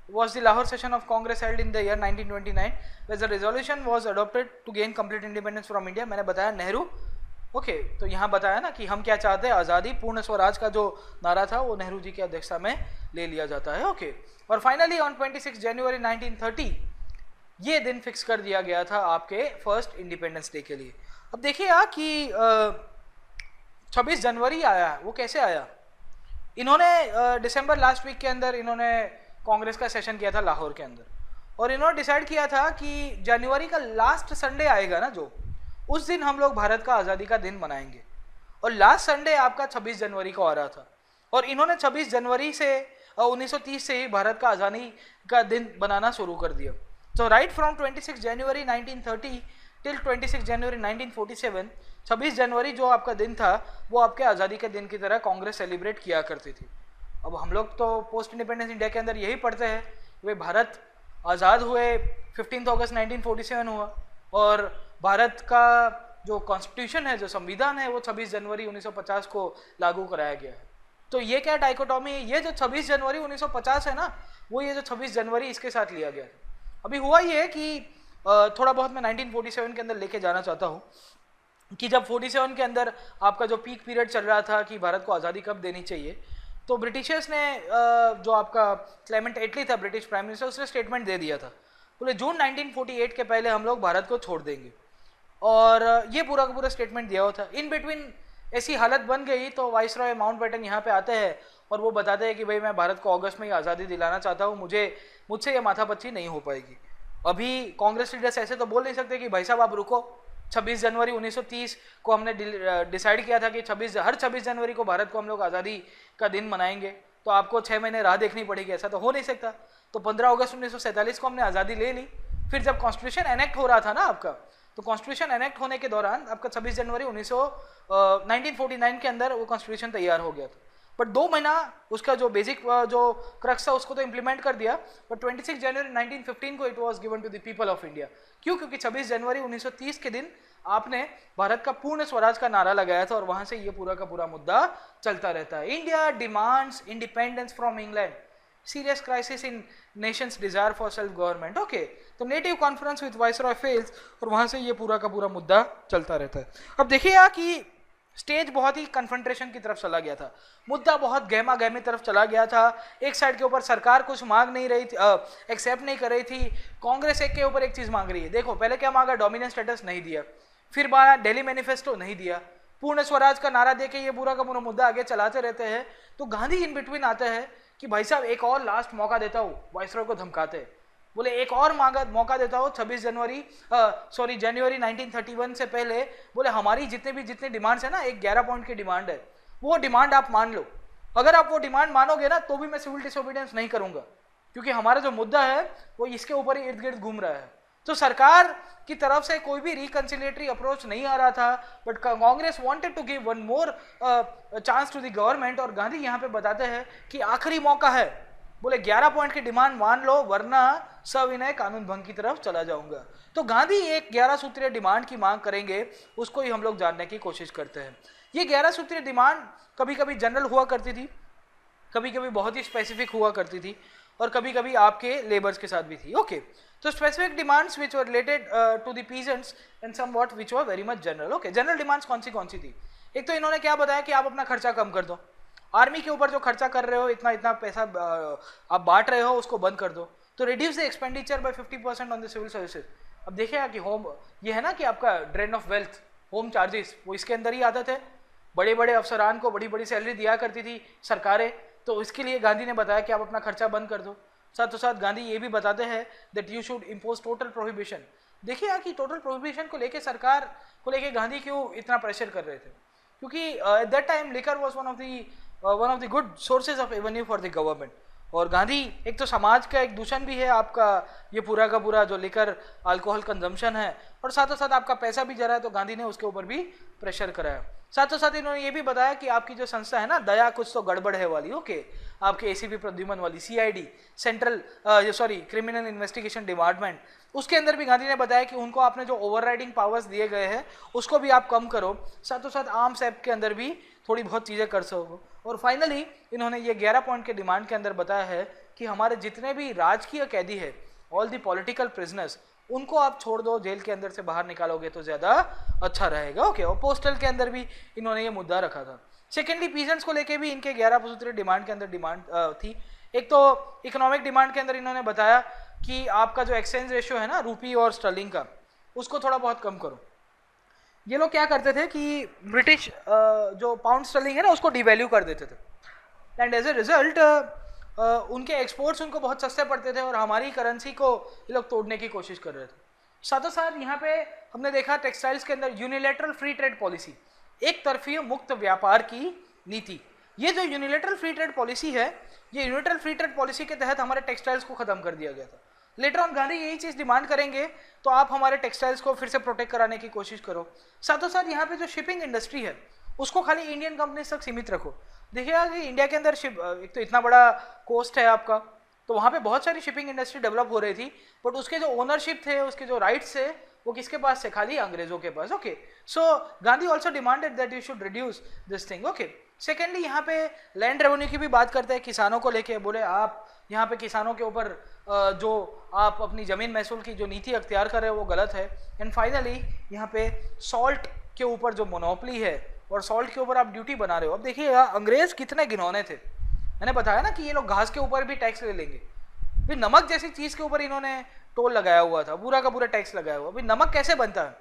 was the Lahore session of Congress held in the year 1929, where the resolution was adopted to gain complete independence from India? मैंने बताया नेहरू। ओके, तो यहाँ बताया ना कि हम क्या चाहते हैं, आज़ादी, पूर्ण स्वराज का जो नारा था वो नेहरू जी की अध्यक्षता में ले लिया जाता है। ओके, और फाइनली ऑन 26 जनवरी 1930 ये दिन फिक्स कर दिया गया था आपके फर्स्ट इंडिपेंडेंस डे के लिए। अब देखिए कि 26 जनवरी आया, वो कैसे आया? इन्होंने दिसंबर लास्ट वीक के अंदर इन्होंने कांग्रेस का सेशन किया था लाहौर के अंदर, और इन्होंने डिसाइड किया था कि जनवरी का लास्ट संडे आएगा ना जो, उस दिन हम लोग भारत का आज़ादी का दिन मनाएंगे। और लास्ट संडे आपका 26 जनवरी को आ रहा था। और इन्होंने 26 जनवरी से 1930 से ही भारत का आज़ादी का दिन बनाना शुरू कर दिया। तो राइट फ्रॉम 26 जनवरी 1930 टिल 26 जनवरी 1947, 26 जनवरी जो आपका दिन था वो आपके आज़ादी के दिन की तरह कांग्रेस सेलिब्रेट किया करती थी। अब हम लोग तो पोस्ट इंडिपेंडेंस इंडिया के अंदर यही पढ़ते हैं, वे भारत आज़ाद हुए 15 अगस्त 1947 हुआ, और भारत का जो कॉन्स्टिट्यूशन है, जो संविधान है, वो 26 जनवरी 1950 को लागू कराया गया है। तो ये क्या डाइकोटॉमी है, ये जो 26 जनवरी 1950 है ना, वो ये जो 26 जनवरी इसके साथ लिया गया है। अभी हुआ ये कि थोड़ा बहुत मैं 1947 के अंदर लेके जाना चाहता हूँ कि जब 47 के अंदर आपका जो पीक पीरियड चल रहा था कि भारत को आज़ादी कब देनी चाहिए, तो ब्रिटिशर्स ने जो आपका क्लेमेंट एटली था ब्रिटिश प्राइम मिनिस्टर, उसने स्टेटमेंट दे दिया था, बोले जून 1948 के पहले हम लोग भारत को छोड़ देंगे, और ये पूरा का पूरा स्टेटमेंट दिया हुआ था। इन बिटवीन ऐसी हालत बन गई तो वाइसरॉय माउंटबेटन यहाँ पे आते हैं और वो बताते हैं कि भाई मैं भारत को अगस्त में ही आज़ादी दिलाना चाहता हूँ, मुझसे ये माथापच्ची नहीं हो पाएगी। अभी कांग्रेस लीडर्स ऐसे तो बोल नहीं सकते कि भाई साहब आप रुको, 26 जनवरी 1930 को हमने डिसाइड किया था कि हर 26 जनवरी को भारत को हम लोग आज़ादी का दिन मनाएंगे, तो आपको 6 महीने राह देखनी पड़ेगी, ऐसा तो हो नहीं सकता। तो 15 अगस्त 1947 को हमने आज़ादी ले ली। फिर जब कॉन्स्टिट्यूशन एनेक्ट हो रहा था ना आपका, तो कॉन्स्टिट्यूशन एनेक्ट होने के दौरान आपका 26 जनवरी 1949 के अंदर वो कॉन्स्टिट्यूशन तैयार हो गया था, बट 2 महीना उसका जो बेसिक जो क्रक्स था उसको तो इम्प्लीमेंट कर दिया, बट 26 जनवरी 1915 को it was given to the people of India. क्यों? क्योंकि 26 जनवरी 1930 के दिन आपने भारत का पूर्ण स्वराज का नारा लगाया था, और वहां से ये पूरा का पूरा मुद्दा चलता रहता है। India demands independence from England, serious crisis in nations desire for self government. Okay, तो native conference with viceroy fails, और वहां से ये पूरा का पूरा मुद्दा चलता रहता है। अब देखिए कि स्टेज बहुत ही कन्फ्रंटेशन की तरफ चला गया था, मुद्दा बहुत गहमा गहमी तरफ चला गया था। एक साइड के ऊपर सरकार कुछ मांग नहीं रही थी, एक्सेप्ट नहीं कर रही थी, कांग्रेस एक के ऊपर एक चीज मांग रही है। देखो पहले क्या मांगा, डोमिनेंस स्टेटस नहीं दिया, फिर बार दिल्ली मैनिफेस्टो नहीं दिया, पूर्ण स्वराज का नारा देके ये पूरा का पूरा मुद्दा आगे चलाते रहते हैं। तो गांधी इन बिटवीन आता है कि भाई साहब एक और लास्ट मौका देता हूँ, वाइसरॉय को धमकाते हैं, बोले एक और मौका देता हो 26 जनवरी जनवरी 1931 से पहले, बोले हमारी जितने डिमांड्स है ना, एक 11 पॉइंट की डिमांड है, वो डिमांड आप मान लो। अगर आप वो डिमांड मानोगे ना तो भी मैं सिविल डिसोबीडियंस नहीं करूंगा, क्योंकि हमारा जो मुद्दा है वो इसके ऊपर ही इर्द गिर्द घूम रहा है। तो सरकार की तरफ से कोई भी रिकंसिलिएटरी अप्रोच नहीं आ रहा था, but Congress wanted to give one more chance to the government, और गांधी यहाँ पे बताते हैं कि आखिरी मौका है, बोले 11 पॉइंट की डिमांड मान लो वरना सविनय कानून भंग की तरफ चला जाऊंगा। तो गांधी एक 11 सूत्रीय डिमांड की मांग करेंगे, उसको ही हम लोग जानने की कोशिश करते हैं। ये 11 सूत्रीय डिमांड कभी कभी जनरल हुआ करती थी, कभी कभी बहुत ही स्पेसिफिक हुआ करती थी, और कभी कभी आपके लेबर्स के साथ भी थी। ओके, तो specific demands which were related to the peasants and somewhat which were very much general. Okay, general demands कौन सी थी? एक तो इन्होंने क्या बताया कि आप अपना खर्चा कम कर दो, आर्मी के ऊपर जो खर्चा कर रहे हो, इतना पैसा आप बांट रहे हो, उसको बंद कर दो। तो reduce the expenditure by 50% on the civil services. अब देखिएगा कि होम, ये है ना कि आपका drain of wealth, home charges, वो इसके अंदर ही आता थे। बड़े बड़े अफसरान को बड़ी बड़ी सैलरी दिया करती थी सरकारें, तो इसके लिए गांधी ने बताया कि आप अपना खर्चा बंद कर दो। साथों साथ गांधी ये भी बताते हैं that you should impose total prohibition. देखिए कि टोटल प्रोहिबिशन को लेके सरकार को लेके गांधी क्यों इतना प्रेशर कर रहे थे, क्योंकि at that time liquor was one of the good sources of Avenue for the government. और गांधी एक तो समाज का एक दूषण भी है आपका, ये पूरा का पूरा जो लिकर अल्कोहल कंजम्पशन है, और साथों साथ आपका पैसा भी जा रहा है, तो गांधी ने उसके ऊपर भी प्रेशर कराया। साथों साथ इन्होंने ये भी बताया कि आपकी जो संस्था है ना, दया कुछ तो गड़बड़ है वाली, ओके, आपके एसीपी प्रद्युमन वाली CID, central criminal investigation department, उसके अंदर भी गांधी ने बताया कि उनको आपने जो ओवरराइडिंग पावर्स दिए गए हैं उसको भी आप कम करो। साथों साथ आर्म्स एक्ट के अंदर भी थोड़ी बहुत चीज़ें कर सको। और फाइनली इन्होंने ये 11 पॉइंट के डिमांड के अंदर बताया है कि हमारे जितने भी राजकीय कैदी है, ऑल दी पॉलिटिकल प्रिजनर्स, उनको आप छोड़ दो, जेल के अंदर से बाहर निकालोगे तो ज़्यादा अच्छा रहेगा। ओके, और पोस्टल के अंदर भी इन्होंने ये मुद्दा रखा था। सेकेंडली पीजेंट्स को लेके भी इनके 11 सूत्रीय डिमांड के अंदर डिमांड थी। एक तो इकोनॉमिक डिमांड के अंदर इन्होंने बताया कि आपका जो एक्सचेंज रेशियो है ना रूपी और स्टर्लिंग का, उसको थोड़ा बहुत कम करो। ये लोग क्या करते थे कि ब्रिटिश जो पाउंड स्टर्लिंग है ना उसको डिवैल्यू कर देते थे, एंड एज ए रिजल्ट उनके एक्सपोर्ट्स उनको बहुत सस्ते पड़ते थे और हमारी करेंसी को ये लोग तोड़ने की कोशिश कर रहे थे। साथों साथ यहाँ पे हमने देखा टेक्सटाइल्स के अंदर यूनिलैटरल फ्री ट्रेड पॉलिसी, एक तरफी मुक्त व्यापार की नीति, ये जो यूनिलेटरल फ्री ट्रेड पॉलिसी है, ये यूनिलेटरल फ्री ट्रेड पॉलिसी के तहत हमारे टेक्सटाइल्स को खत्म कर दिया गया था। लेटर ऑन गांधी यही चीज डिमांड करेंगे तो आप हमारे टेक्सटाइल्स को फिर से प्रोटेक्ट कराने की कोशिश करो। साथों साथ यहाँ पे जो शिपिंग इंडस्ट्री है उसको खाली इंडियन कंपनी तक सीमित रखो। देखिएगा कि इंडिया के अंदर एक तो इतना बड़ा कोस्ट है आपका, तो वहाँ पे बहुत सारी शिपिंग इंडस्ट्री डेवलप हो रही थी, बट उसके जो ओनरशिप थे, उसके जो राइट्स थे, वो किसके पास थे? खाली अंग्रेजों के पास। Okay, so Gandhi also demanded that you should reduce this thing. Okay, secondly यहाँ पे लैंड रेवेन्यू की भी बात करते हैं किसानों को लेके। बोले आप यहाँ पे किसानों के ऊपर जो आप अपनी ज़मीन महसूल की जो नीति अख्तियार कर रहे हो वो गलत है। एंड फाइनली यहाँ पे सॉल्ट के ऊपर जो मोनोपली है और सॉल्ट के ऊपर आप ड्यूटी बना रहे हो। अब देखिएगा अंग्रेज कितने घिनौने थे, मैंने बताया ना कि ये लोग घास के ऊपर भी टैक्स ले लेंगे। फिर नमक जैसी चीज़ के ऊपर इन्होंने टोल लगाया हुआ था, पूरा का पूरा टैक्स लगाया हुआ। अभी नमक कैसे बनता है?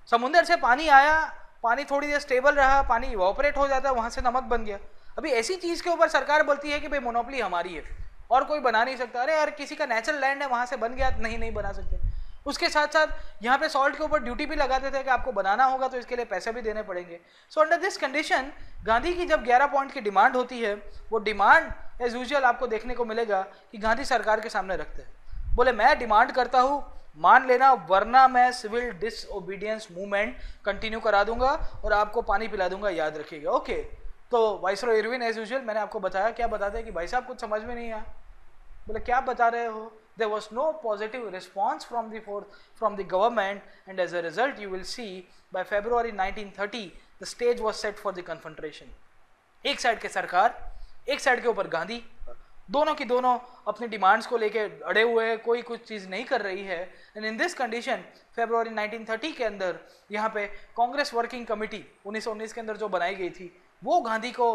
समुंदर से पानी आया, पानी थोड़ी देर स्टेबल रहा, पानी इवोपरेट हो जाता है, वहाँ से नमक बन गया। अभी ऐसी चीज़ के ऊपर सरकार बोलती है कि भाई मोनोपली हमारी है और कोई बना नहीं सकता। अरे यार, किसी का नेचुरल लैंड है, वहाँ से बन गया, नहीं बना सकते। उसके साथ साथ यहाँ पे सॉल्ट के ऊपर ड्यूटी भी लगाते थे कि आपको बनाना होगा तो इसके लिए पैसे भी देने पड़ेंगे। So under this condition Gandhi की जब 11 पॉइंट की डिमांड होती है, वो डिमांड एज यूजुअल आपको देखने को मिलेगा कि गांधी सरकार के सामने रखते हैं। बोले मैं डिमांड करता हूँ, मान लेना, वरना मैं सिविल डिसओबीडियंस मूवमेंट कंटिन्यू करा दूंगा और आपको पानी पिला दूंगा, याद रखिएगा। ओके, तो वाइसरॉय इरविन एज यूजुअल मैंने आपको बताया, क्या बताते हैं कि भाई साहब कुछ समझ में नहीं आया। बोले क्या बता रहे हो? There was no positive response from the government, and as a result you will see by February 1930 the stage was set for the confrontation. एक साइड के सरकार, एक साइड के ऊपर गांधी, दोनों की दोनों अपनी डिमांड्स को लेके अड़े हुए हैं, कोई कुछ चीज़ नहीं कर रही है। एंड इन दिस कंडीशन फरवरी 1930 के अंदर यहाँ पे कांग्रेस वर्किंग कमेटी 1919 के अंदर जो बनाई गई थी, वो गांधी को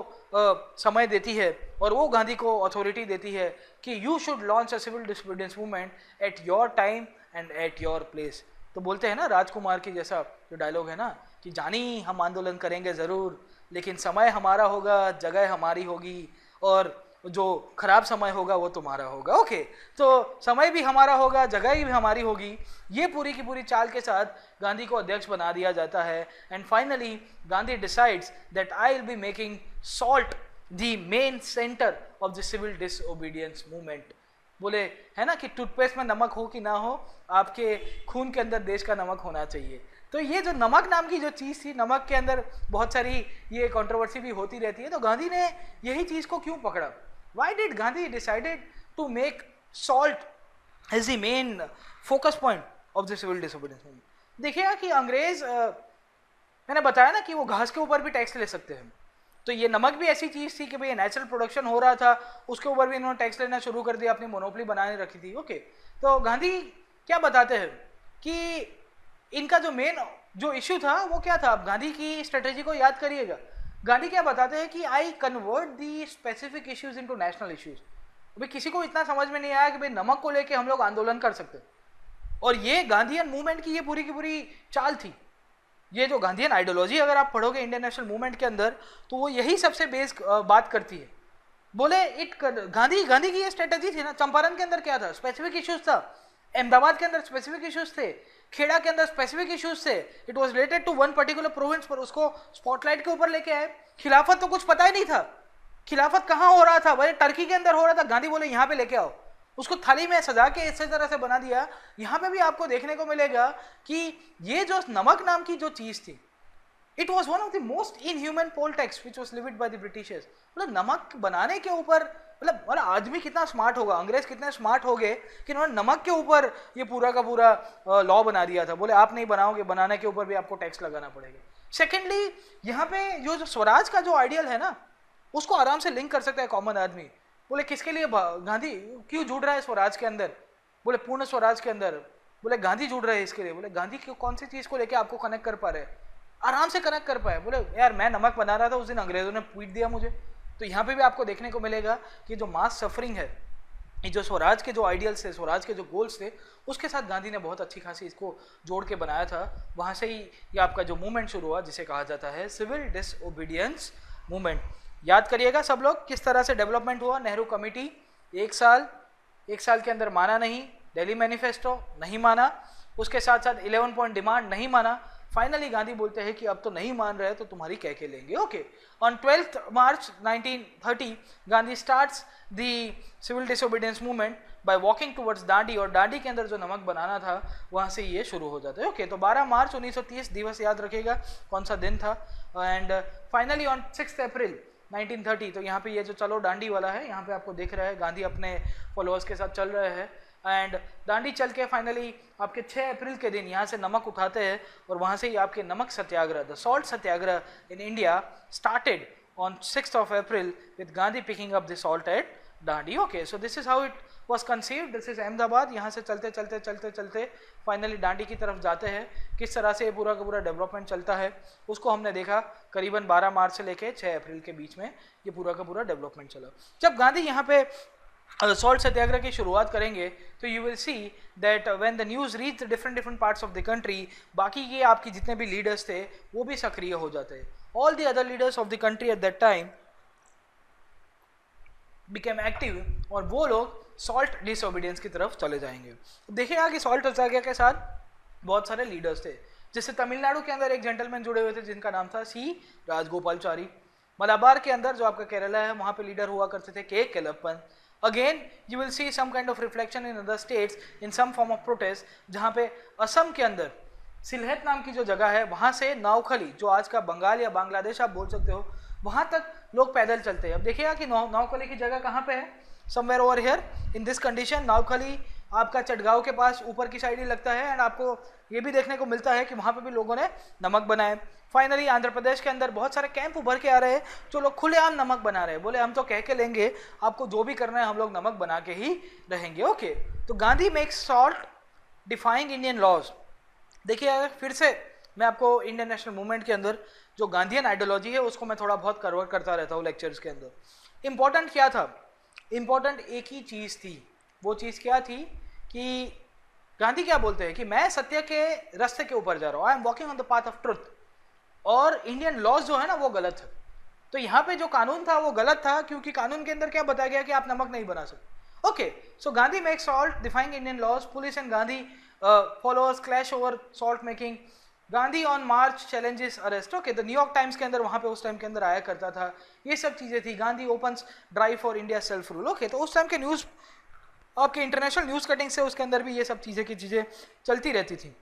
समय देती है और वो गांधी को अथॉरिटी देती है कि you should launch a civil disobedience movement at your time and at your place. तो बोलते हैं ना राजकुमार की जैसा जो डायलॉग है ना कि जानी हम आंदोलन करेंगे ज़रूर, लेकिन समय हमारा होगा, जगह हमारी होगी, और जो खराब समय होगा वो तुम्हारा होगा। ओके, तो समय भी हमारा होगा, जगह भी हमारी होगी। ये पूरी की पूरी चाल के साथ गांधी को अध्यक्ष बना दिया जाता है। And finally Gandhi decides that I will be making salt the main centre of the civil disobedience movement. बोले है ना कि टूथपेस्ट में नमक हो कि ना हो, आपके खून के अंदर देश का नमक होना चाहिए। तो ये जो नमक नाम की जो चीज़ थी, नमक के अंदर बहुत सारी ये कंट्रोवर्सी भी होती रहती है। तो गांधी ने यही चीज़ को क्यों पकड़ा? Why did Gandhi decided to make salt as the main focus point of the civil disobedience movement? देखिएगा कि अंग्रेज, मैंने बताया ना कि वो घास के ऊपर भी टैक्स ले सकते हैं, तो ये नमक भी ऐसी चीज़ थी कि भाई नेचुरल प्रोडक्शन हो रहा था, उसके ऊपर भी इन्होंने टैक्स लेना शुरू कर दिया, अपनी मोनोपली बनाने रखी थी। ओके, तो गांधी क्या बताते हैं कि इनका जो मेन जो इश्यू था वो क्या था? आप गांधी की स्ट्रेटेजी को याद करिएगा। गांधी क्या बताते हैं कि आई convert the specific issues into national issues. अभी किसी को इतना समझ में नहीं आया कि भाई नमक को लेके हम लोग आंदोलन कर सकते, और ये गांधीयन मूवमेंट की ये पूरी की पूरी चाल थी। ये जो गांधीयन आइडियोलॉजी अगर आप पढ़ोगे इंडियन नेशनल मूवमेंट के अंदर, तो वो यही सबसे बेस बात करती है। बोले गांधी की ये स्ट्रेटेजी थी ना। चंपारण के अंदर क्या था? स्पेसिफिक इश्यूज था। अहमदाबाद के अंदर स्पेसिफिक इश्यूज थे, खेड़ा के अंदर स्पेसिफिक इश्यूज थे। It was related to one particular province, पर उसको स्पॉटलाइट के ऊपर लेके आए। खिलाफत तो कुछ पता ही नहीं था, खिलाफत कहाँ हो रहा था? भाई टर्की के अंदर हो रहा था। गांधी बोले यहाँ पे लेके आओ, उसको थाली में सजा के इस तरह से बना दिया। यहाँ पे भी आपको देखने को मिलेगा कि ये जो नमक नाम की जो चीज थी, it was one of the most inhuman poll tax which was levied by the Britishers. मतलब नमक बनाने के ऊपर, मतलब आदमी कितना स्मार्ट होगा, अंग्रेज कितने स्मार्ट हो गए कि उन्होंने नमक के ऊपर ये पूरा का पूरा लॉ बना दिया था। बोले आप नहीं बनाओगे, बनाने के ऊपर भी आपको टैक्स लगाना पड़ेगा। सेकेंडली यहाँ पे जो स्वराज का जो आइडियल है ना, उसको आराम से लिंक कर सकता है कॉमन आदमी। बोले किसके लिए गांधी क्यों जुड़ रहा है स्वराज के अंदर? बोले पूर्ण स्वराज के अंदर। बोले गांधी जुड़ रहे हैं इसके लिए। बोले गांधी क्यों, कौन सी चीज को लेके आपको कनेक्ट कर पा रहे हैं? आराम से कनेक्ट कर पाए। बोले यार मैं नमक बना रहा था, उस दिन अंग्रेजों ने पीट दिया मुझे। तो यहाँ पे भी आपको देखने को मिलेगा कि जो मास सफरिंग है, ये जो स्वराज के जो आइडियल्स थे, स्वराज के जो गोल्स थे, उसके साथ गांधी ने बहुत अच्छी खासी इसको जोड़ के बनाया था। वहाँ से ही ये आपका जो मूवमेंट शुरू हुआ, जिसे कहा जाता है सिविल डिसओबीडियंस मूवमेंट। याद करिएगा सब लोग किस तरह से डेवलपमेंट हुआ। नेहरू कमेटी एक साल के अंदर माना नहीं, दिल्ली मैनिफेस्टो नहीं माना, उसके साथ साथ 11 पॉइंट डिमांड नहीं माना। फाइनली गांधी बोलते हैं कि अब तो नहीं मान रहे तो तुम्हारी कह के लेंगे। Okay, on 12th March 1930 Gandhi starts the civil disobedience movement by walking towards Dandi, और दांडी के अंदर जो नमक बनाना था वहाँ से ये शुरू हो जाता है। ओके, तो 12 मार्च 1930 दिवस याद रखिएगा कौन सा दिन था। एंड फाइनली ऑन 6 अप्रैल 1930, तो यहाँ पे ये जो चलो दांडी वाला है, यहाँ पे आपको दिख रहा है गांधी अपने फॉलोअर्स के साथ चल रहे हैं। एंड दांडी चल के फाइनली आपके 6 अप्रैल के दिन यहाँ से नमक उठाते हैं, और वहाँ से ही आपके नमक Satyagraha, the salt Satyagraha in India started on 6th of April with Gandhi picking up the salt at Dandi. Okay, so this is how it was conceived. This is Ahmedabad. यहाँ से चलते चलते चलते चलते फाइनली दांडी की तरफ जाते हैं। किस तरह से ये पूरा का पूरा डेवलपमेंट चलता है उसको हमने देखा। करीबन 12 मार्च से लेके 6 अप्रैल के बीच में ये पूरा का पूरा डेवलपमेंट चला। जब गांधी यहाँ पे सॉल्ट सत्याग्रह की शुरुआत करेंगे तो you will see that when the news reach different parts of the country, बाकी के आपकी जितने भी लीडर्स थे वो भी सक्रिय हो जाते हैं। All the other leaders of the country at that time became active, और वो लोग सॉल्ट डिसओबीडियंस की तरफ चले जाएंगे। देखिएगा कि सॉल्ट सत्याग्रह के साथ बहुत सारे लीडर्स थे, जिससे तमिलनाडु के अंदर एक जेंटलमैन जुड़े हुए थे जिनका नाम था सी राजगोपालचारी। मलाबार के अंदर जो आपका केरला है वहाँ पे लीडर हुआ करते थे के Kelappan. Again you will see some kind of reflection in other states in some form of protest, जहाँ पे असम के अंदर सिलहेट नाम की जो जगह है वहाँ से नावखली, जो आज का बंगाल या बांग्लादेश आप बोल सकते हो, वहाँ तक लोग पैदल चलते हैं। अब देखिएगा कि नावखली की जगह कहाँ पे है, somewhere over here in this condition. Noakhali आपका चटगांव के पास ऊपर की साइड ही लगता है, एंड आपको ये भी देखने को मिलता है कि वहाँ पे भी लोगों ने नमक बनाए। फाइनली आंध्र प्रदेश के अंदर बहुत सारे कैंप उभर के आ रहे हैं जो लोग खुलेआम नमक बना रहे हैं, बोले हम तो कह के लेंगे आपको जो भी करना है हम लोग नमक बना के ही रहेंगे। ओके, तो Gandhi makes salt defying Indian laws. देखिए फिर से मैं आपको इंडियन नेशनल मूवमेंट के अंदर जो गांधीयन आइडियोलॉजी है उसको मैं थोड़ा बहुत कवर करता रहता हूँ लेक्चर्स के अंदर। इम्पोर्टेंट क्या था, इम्पोर्टेंट एक ही चीज़ थी। वो चीज़ क्या थी कि गांधी क्या बोलते हैं कि मैं सत्य के रास्ते के ऊपर जा रहा हूँ, I am walking on the path of truth, और इंडियन लॉज जो है ना वो गलत है। तो यहाँ पे जो कानून था वो गलत था, क्योंकि कानून के अंदर क्या बताया गया कि आप नमक नहीं बना सकते। Okay, so Gandhi make salt defying Indian laws, police and Gandhi followers clash over salt making, Gandhi on march challenges arrest. Okay, the New York times के अंदर वहाँ पे उस टाइम के अंदर आया करता था, ये सब चीज़ें थी। Gandhi opens drive for India self rule. Okay, तो उस टाइम के न्यूज़ आपके इंटरनेशनल न्यूज़ कटिंग से उसके अंदर भी ये सब चीज़ें की चीज़ें चलती रहती थी।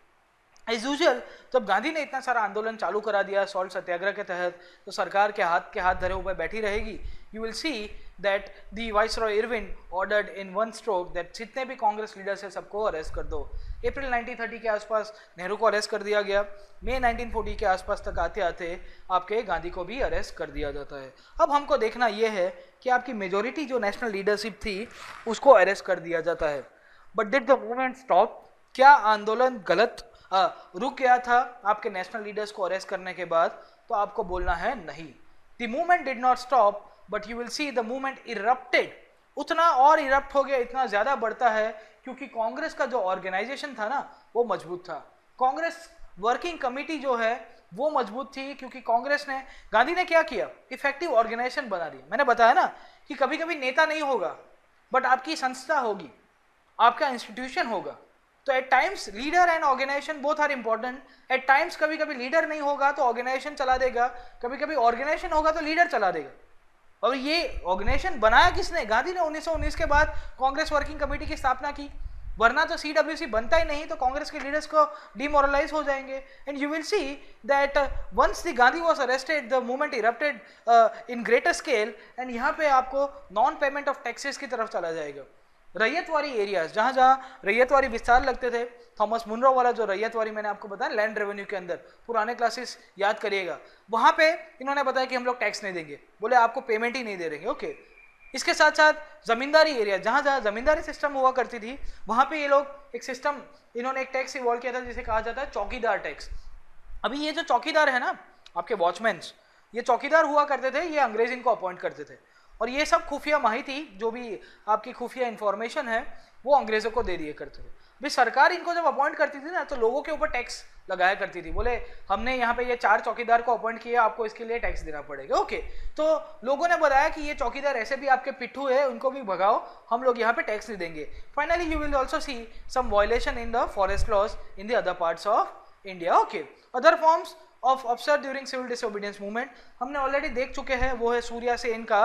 एज यूजुअल जब गांधी ने इतना सारा आंदोलन चालू करा दिया सॉल्ट सत्याग्रह के तहत, तो सरकार के हाथ धरे हुए बैठी रहेगी। You will see that the viceroy Irwin ordered in one stroke that जितने भी कांग्रेस लीडर्स है सबको अरेस्ट कर दो। अप्रैल 1930 के आसपास नेहरू को अरेस्ट कर दिया गया। मई 1940 के आसपास तक आते आते आपके गांधी को भी अरेस्ट कर दिया जाता है। अब हमको देखना यह है कि आपकी मेजोरिटी जो नेशनल लीडरशिप थी उसको अरेस्ट कर दिया जाता है, but did the movement stop? क्या आंदोलन गलत रुक गया था आपके नेशनल लीडर्स को अरेस्ट करने के बाद? तो आपको बोलना है नहीं, the movement did not stop, but you will see the movement erupted. उतना और इरप्ट हो गया, इतना ज़्यादा बढ़ता है क्योंकि कांग्रेस का जो ऑर्गेनाइजेशन था ना वो मजबूत था। कांग्रेस वर्किंग कमेटी जो है वो मजबूत थी, क्योंकि कांग्रेस ने, गांधी ने क्या किया, इफेक्टिव ऑर्गेनाइजेशन बना दी। मैंने बताया ना कि कभी कभी नेता नहीं होगा बट आपकी संस्था होगी, आपका इंस्टीट्यूशन होगा। तो at times leader and organisation both are important. At times कभी कभी लीडर नहीं होगा तो ऑर्गेनाइजेशन चला देगा, कभी कभी ऑर्गेनाइजेशन होगा तो लीडर चला देगा। और ये ऑर्गेनाइजेशन बनाया किसने? गांधी ने 1919 के बाद कांग्रेस वर्किंग कमेटी की स्थापना की, वरना तो सीडब्ल्यूसी बनता ही नहीं, तो कांग्रेस के लीडर्स को डिमोरलाइज हो जाएंगे। And you will see that once the Gandhi was arrested the movement erupted in greater scale, and यहाँ पे आपको नॉन पेमेंट ऑफ टैक्सेस की तरफ चला जाएगा। रैयतवारी एरियाज, जहाँ जहाँ रैयतवारी विस्तार लगते थे, थॉमस मुनरो वाला जो रैयतवारी मैंने आपको बताया लैंड रेवेन्यू के अंदर, पुराने क्लासेस याद करिएगा, वहाँ पे इन्होंने बताया कि हम लोग टैक्स नहीं देंगे, बोले आपको पेमेंट ही नहीं दे रहेंगे। ओके, इसके साथ साथ जमींदारी एरिया, जहाँ जहाँ जमींदारी सिस्टम हुआ करती थी वहाँ पे ये लोग एक सिस्टम, इन्होंने एक टैक्स इवॉल्व किया था जिसे कहा जाता है चौकीदार टैक्स। अभी ये जो चौकीदार है ना आपके वॉचमैन्स, ये चौकीदार हुआ करते थे, ये अंग्रेज इनको अपॉइंट करते थे, और ये सब खुफिया माहिती जो भी आपकी खुफिया इंफॉर्मेशन है वो अंग्रेजों को दे दिए करते थे। भाई सरकार इनको जब अपॉइंट करती थी ना तो लोगों के ऊपर टैक्स लगाया करती थी, बोले हमने यहाँ पे ये 4 चौकीदार को अपॉइंट किया, आपको इसके लिए टैक्स देना पड़ेगा। ओके, तो लोगों ने बताया कि ये चौकीदार ऐसे भी आपके पिट्ठू है, उनको भी भगाओ, हम लोग यहाँ पे टैक्स नहीं देंगे। Finally you will also see some violation in the forest laws in the other parts of India. Okay, other forms of अफसर ड्यूरिंग सिविल डिसोबीडियंस मूवमेंट हमने ऑलरेडी देख चुके हैं, वो है सूर्या सेन का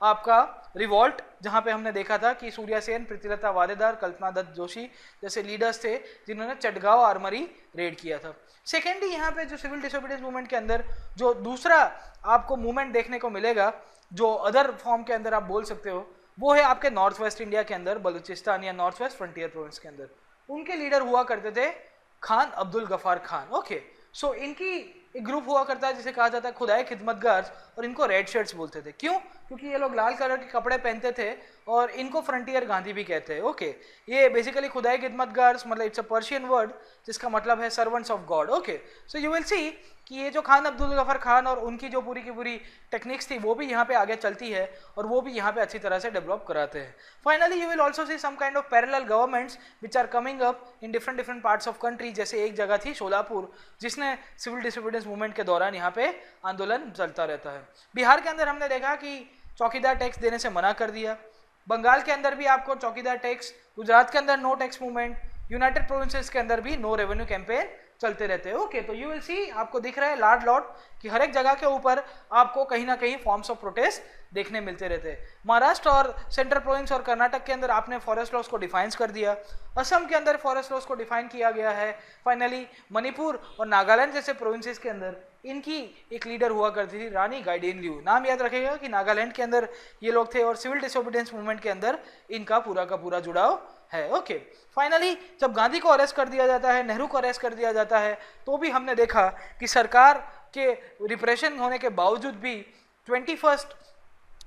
आपका रिवॉल्ट, जहां पे हमने देखा था कि सूर्या सेन, प्रीतिलता वाडेदार, कल्पना दत्त जोशी जैसे लीडर्स थे जिन्होंने चटगांव आर्मरी रेड किया था। सेकेंडली यहाँ पे जो सिविल डिसोबीडियंस मूवमेंट के अंदर जो दूसरा आपको मूवमेंट देखने को मिलेगा, जो अदर फॉर्म के अंदर आप बोल सकते हो, वो है आपके नॉर्थ वेस्ट इंडिया के अंदर, बलूचिस्तान या नॉर्थ वेस्ट फ्रंटियर प्रोविंस के अंदर। उनके लीडर हुआ करते थे खान अब्दुल गफार खान। ओके, सो इनकी एक ग्रुप हुआ करता है जिसे कहा जाता है खुदाई खिदमतगार, और इनको रेड शर्ट्स बोलते थे। क्यों? क्योंकि ये लोग लाल कलर के कपड़े पहनते थे और इनको फ्रंटियर गांधी भी कहते हैं। ओके, ये बेसिकली खुदाई खिदमतगार मतलब इट्स अ पर्शियन वर्ड जिसका मतलब है servants of God. Okay, so you will सी कि ये जो खान अब्दुल गफर खान और उनकी जो पूरी की पूरी टेक्निक्स थी वो भी यहाँ पे आगे चलती है और वो भी यहाँ पे अच्छी तरह से डेवलप कराते हैं। Finally you will also see some kind of parallel governments which are coming up in different parts of country. जैसे एक जगह थी शोलापुर जिसने सिविल डिसोबीडियंस मूवमेंट के दौरान यहाँ पे आंदोलन चलता रहता है। बिहार के अंदर हमने देखा कि चौकीदार टैक्स देने से मना कर दिया। बंगाल के अंदर भी आपको चौकीदार टैक्स, गुजरात के अंदर no tax movement, united provinces के अंदर भी नो रेवेन्यू कैंपेन चलते रहते हैं। ओके, तो यू विल सी आपको दिख रहा है लार्ड लॉट कि हर एक जगह के ऊपर आपको कहीं ना कहीं फॉर्म्स ऑफ प्रोटेस्ट देखने मिलते रहते हैं। महाराष्ट्र और सेंट्रल प्रोविंस और कर्नाटक के अंदर आपने फॉरेस्ट लॉस को डिफाइन कर दिया, असम के अंदर फॉरेस्ट लॉस को डिफाइन किया गया है। फाइनली मणिपुर और नागालैंड जैसे प्रोविंसेस के अंदर इनकी एक लीडर हुआ करती थी रानी गाइडेनल्यू। नाम याद रखेगा कि नागालैंड के अंदर ये लोग थे और सिविल डिसोबीडियंस मूवमेंट के अंदर इनका पूरा का पूरा जुड़ाव है। ओके, फाइनली जब गांधी को अरेस्ट कर दिया जाता है, नेहरू को अरेस्ट कर दिया जाता है, तो भी हमने देखा कि सरकार के रिप्रेशन होने के बावजूद भी 21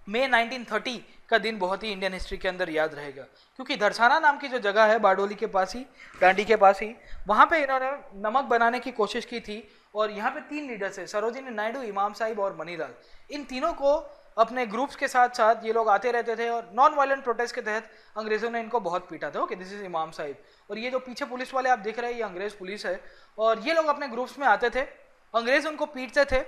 मई 1930 का दिन बहुत ही इंडियन हिस्ट्री के अंदर याद रहेगा, क्योंकि धरसाना नाम की जो जगह है बारडोली के पास ही, दांडी के पास ही, वहाँ पे इन्होंने नमक बनाने की कोशिश की थी और यहाँ पे 3 लीडर्स है, सरोजिनी नायडू, इमाम साहिब और मनीलाल। इन तीनों को अपने ग्रुप्स के साथ साथ ये लोग आते रहते थे और नॉन वायलेंट प्रोटेस्ट के तहत अंग्रेजों ने इनको बहुत पीटा था। ओके, दिस इज इमाम साहिब, और ये जो पीछे पुलिस वाले आप देख रहे हैं ये अंग्रेज पुलिस है, और ये लोग अपने ग्रुप्स में आते थे, अंग्रेज उनको पीटते थे,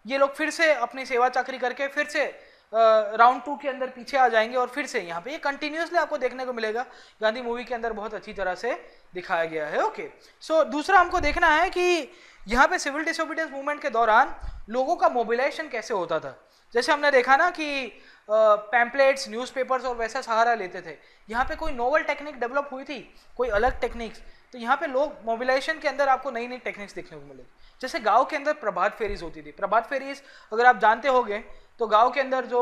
ये लोग फिर से अपनी सेवा चाकरी करके फिर से राउंड 2 के अंदर पीछे आ जाएंगे और फिर से यहाँ पे ये कंटिन्यूसली आपको देखने को मिलेगा। गांधी मूवी के अंदर बहुत अच्छी तरह से दिखाया गया है। ओके, सो दूसरा हमको देखना है कि यहाँ पे सिविल डिसोबीडियंस मूवमेंट के दौरान लोगों का मोबिलाइजेशन कैसे होता था। जैसे हमने देखा ना कि पैम्पलेट्स, न्यूज़पेपर्स और वैसा सहारा लेते थे। यहाँ पे कोई नोवल टेक्निक डेवलप हुई थी, कोई अलग टेक्निक्स, तो यहाँ पे लोग मोबिलाइजेशन के अंदर आपको नई नई टेक्निक्स देखने को मिलेगी। जैसे गांव के अंदर प्रभात फेरीज होती थी। प्रभात फेरीज अगर आप जानते होंगे तो गांव के अंदर जो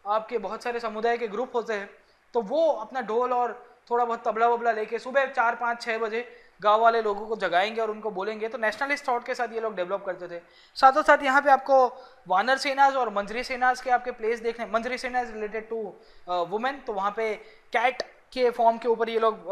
आपके बहुत सारे समुदाय के ग्रुप होते हैं, तो वो अपना ढोल और थोड़ा बहुत तबला वबला लेके सुबह 4, 5, 6 बजे गांव वाले लोगों को जगाएंगे और उनको बोलेंगे। तो नेशनलिस्ट थॉट के साथ ये लोग डेवलप करते थे। साथों साथ यहाँ पे आपको वानर सेनाज और मंजरी सेनाज के आपके प्लेस देखने, मंजरी सेनाज रिलेटेड टू वुमेन, तो वहाँ पे कैट के फॉर्म के ऊपर ये लोग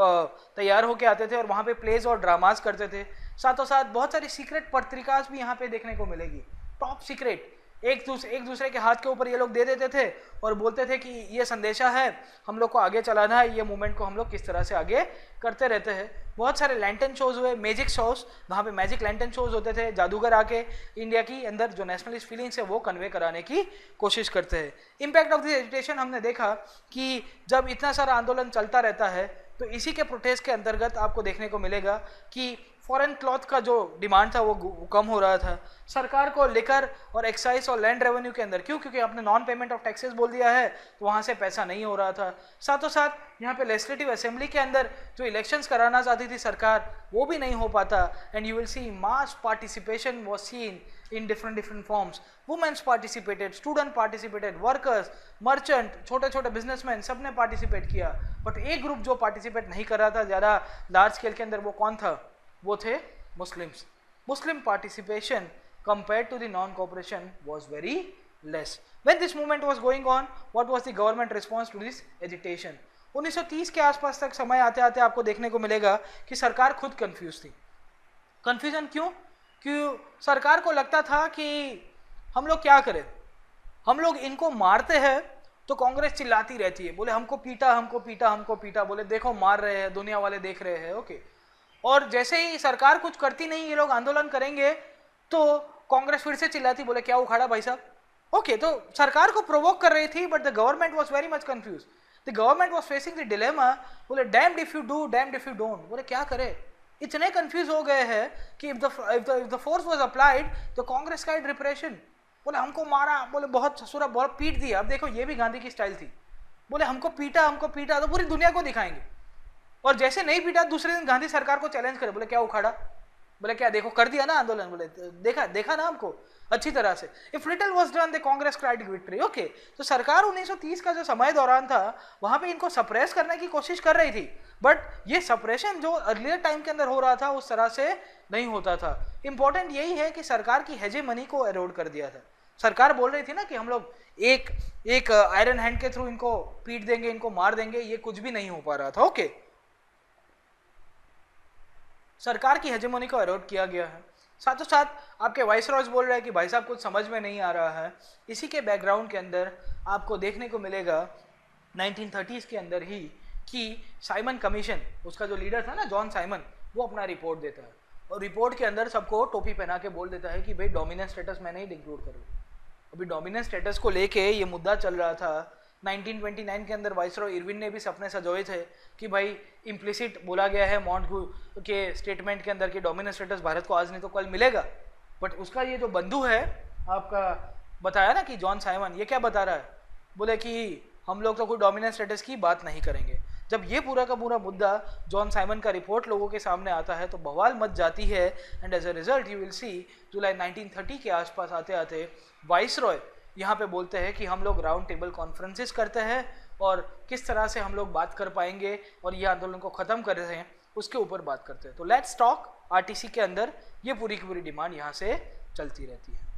तैयार होके आते थे और वहाँ पे प्लेस और ड्रामास करते थे। साथों साथ बहुत सारी सीक्रेट पत्रिकाएं भी यहाँ पे देखने को मिलेगी, टॉप सीक्रेट, एक दूसरे के हाथ के ऊपर ये लोग दे देते थे और बोलते थे कि ये संदेशा है, हम लोग को आगे चलाना है, ये मूवमेंट को हम लोग किस तरह से आगे करते रहते हैं। बहुत सारे लैंटन शोज हुए, मैजिक शोज, वहाँ पे मैजिक लैंटन शोज होते थे, जादूगर आके इंडिया की अंदर जो नेशनलिस्ट फीलिंग्स है वो कन्वे कराने की कोशिश करते हैं। इम्पैक्ट ऑफ दिस एजुटेशन हमने देखा कि जब इतना सारा आंदोलन चलता रहता है तो इसी के प्रोटेस्ट के अंतर्गत आपको देखने को मिलेगा कि फॉरेन क्लॉथ का जो डिमांड था वो कम हो रहा था। सरकार को लिकर और एक्साइज और लैंड रेवेन्यू के अंदर, क्योंकि आपने नॉन पेमेंट ऑफ टैक्सेस बोल दिया है तो वहाँ से पैसा नहीं हो रहा था। साथों साथ यहाँ पे लेजिस्लेटिव असेंबली के अंदर जो इलेक्शंस कराना चाहती थी सरकार, वो भी नहीं हो पाता। And you will C mass participation was scene in different forms. Women's participated, student participated, workers, merchant, छोटे छोटे बिजनेसमैन, सब ने पार्टिसिपेट किया। बट एक ग्रुप जो पार्टिसिपेट नहीं कर रहा था ज़्यादा लार्ज स्केल के अंदर, वो कौन था? वो थे Muslims. Muslim participation compared to the non-cooperation was very less. When this movement was going on, what was the government response to this agitation? 1930 के आसपास तक समय आते आते आपको देखने को मिलेगा कि सरकार खुद कंफ्यूज थी। कंफ्यूजन क्यों? क्यों सरकार को लगता था कि हम लोग क्या करें, हम लोग इनको मारते हैं तो कांग्रेस चिल्लाती रहती है, बोले हमको पीटा, हमको पीटा, हमको पीटा, बोले देखो मार रहे हैं, दुनिया वाले देख रहे हैं। ओके, और जैसे ही सरकार कुछ करती नहीं, ये लोग आंदोलन करेंगे तो कांग्रेस फिर से चिल्लाती, बोले क्या उखाड़ा भाई साहब। ओके, तो सरकार को प्रोवोक कर रही थी, but the government was very much confuse. The government was facing the dilemma, बोले damned if you do, damned if you don't, बोले क्या करे, इतने कंफ्यूज हो गए हैं कि if the force was applied तो कांग्रेस का रिप्रेशन, बोले हमको मारा, बोले बहुत ससुरा बहुत पीट दिया। अब देखो ये भी गांधी की स्टाइल थी, बोले हमको पीटा तो पूरी दुनिया को दिखाएंगे, और जैसे नहीं पीटा दूसरे दिन गांधी सरकार को चैलेंज करे, बोले क्या उखाड़ा, बोले क्या देखो कर दिया ना आंदोलन, बोले देखा ना हमको अच्छी तरह से। If little was done the Congress cried victory. Okay, तो सरकार 1930 का जो समय दौरान था वहां पे इनको सप्रेस करने की कोशिश कर रही थी, बट ये सप्रेशन जो अर्लियर टाइम के अंदर हो रहा था उस तरह से नहीं होता था। इंपॉर्टेंट यही है कि सरकार की हेजेमनी को एरोड कर दिया था। सरकार बोल रही थी ना कि हम लोग एक आयरन हैंड के थ्रू इनको पीट देंगे, इनको मार देंगे, ये कुछ भी नहीं हो पा रहा था। ओके, सरकार की हेजेमनी को एरोड किया गया है। साथों साथ आपके वाइसरॉयज बोल रहे हैं कि भाई साहब कुछ समझ में नहीं आ रहा है। इसी के बैकग्राउंड के अंदर आपको देखने को मिलेगा 1930s के अंदर ही कि साइमन कमीशन, उसका जो लीडर था ना जॉन साइमन, वो अपना रिपोर्ट देता है और रिपोर्ट के अंदर सबको टोपी पहना के बोल देता है कि भाई डोमिनेंस स्टेटस मैं नहीं इंक्लूड करूँ। अभी डोमिनेंस स्टेटस को लेके ये मुद्दा चल रहा था। 1929 के अंदर वाइसरॉय इरविन ने भी सपने सजोए थे कि भाई इम्प्लिसिट बोला गया है मॉन्टगू के स्टेटमेंट के अंदर कि डोमिनेंस स्टेटस भारत को आज नहीं तो कल मिलेगा, बट उसका ये जो बंधु है आपका बताया ना कि जॉन साइमन, ये क्या बता रहा है, बोले कि हम लोग तो कोई डोमिनेंस स्टेटस की बात नहीं करेंगे। जब ये पूरा का पूरा मुद्दा जॉन साइमन का रिपोर्ट लोगों के सामने आता है तो बवाल मच जाती है, and as a result you will see July 1930 के आसपास आते आते वाइसरॉय यहाँ पे बोलते हैं कि हम लोग राउंड टेबल कॉन्फ्रेंसेस करते हैं और किस तरह से हम लोग बात कर पाएंगे और ये आंदोलन को ख़त्म कर रहे हैं उसके ऊपर बात करते हैं। तो लेट्स टॉक आरटीसी के अंदर ये पूरी की पूरी डिमांड यहाँ से चलती रहती है।